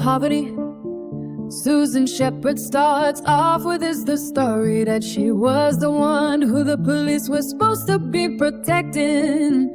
poverty. Susan Shepherd starts off with the story that she was the one who the police were supposed to be protecting.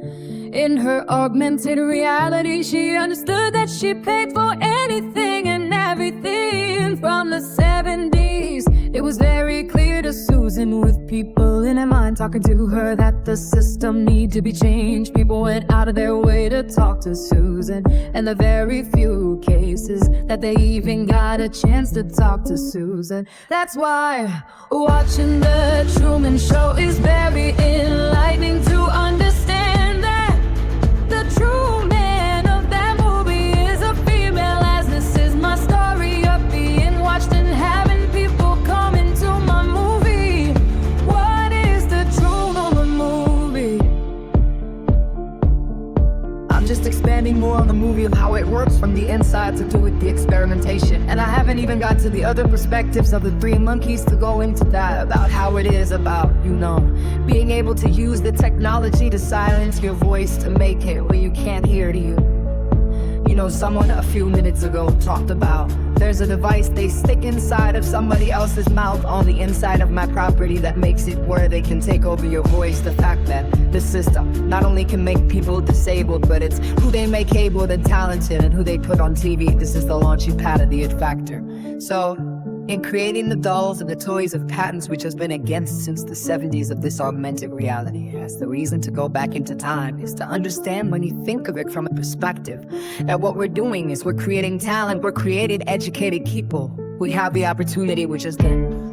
In her augmented reality, she understood that she paid for anything and everything from the 70s. It was very clear to Susan, with people in her mind talking to her, that the system needed to be changed. People went out of their way to talk to Susan, and the very few cases that they even got a chance to talk to Susan. That's why watching the Truman Show is very enlightening to understand that the true man of that movie is a female. As this is my story of being watched and having people come into my movie. What is the Truman movie? I'm just expanding more on the movie of how it works from the inside to do with the experimentation. And I haven't even got to the other perspectives of the three monkeys to go into that, about how it is about, being able to use the technology to silence your voice, to make it where you can't hear to you. Someone a few minutes ago talked about there's a device they stick inside of somebody else's mouth on the inside of my property that makes it where they can take over your voice. The fact that the system not only can make people disabled, but it's who they make able and talented and who they put on TV. This is the launching pad of the It Factor. So, in creating the dolls and the toys of patents which has been against since the 70s of this augmented reality, as the reason to go back into time is to understand, when you think of it from a perspective, that what we're doing is we're creating talent, we're creating educated people. We have the opportunity, which has been,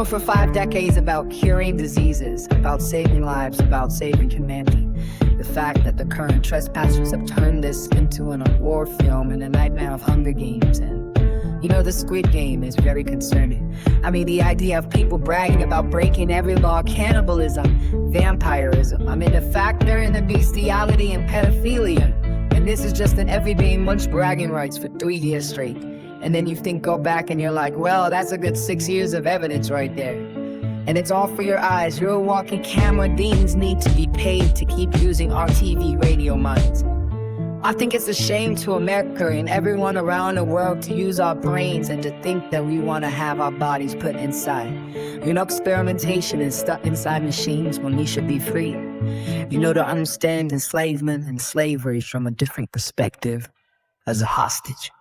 for 5 decades, about curing diseases, about saving lives, about saving humanity. The fact that the current trespassers have turned this into a war film and a nightmare of Hunger Games, and the Squid Game is very concerning. I mean, the idea of people bragging about breaking every law, cannibalism, vampirism. I mean, the factor in the bestiality and pedophilia. And this is just an everyday munch bragging rights for 3 years straight. And then you go back and you're like, well, that's a good 6 years of evidence right there. And it's all for your eyes. You're a walking camera. Deans need to be paid to keep using our TV radio minds. I think it's a shame to America and everyone around the world to use our brains and to think that we want to have our bodies put inside. Experimentation is stuck inside machines when we should be free. To understand enslavement and slavery from a different perspective, as a hostage.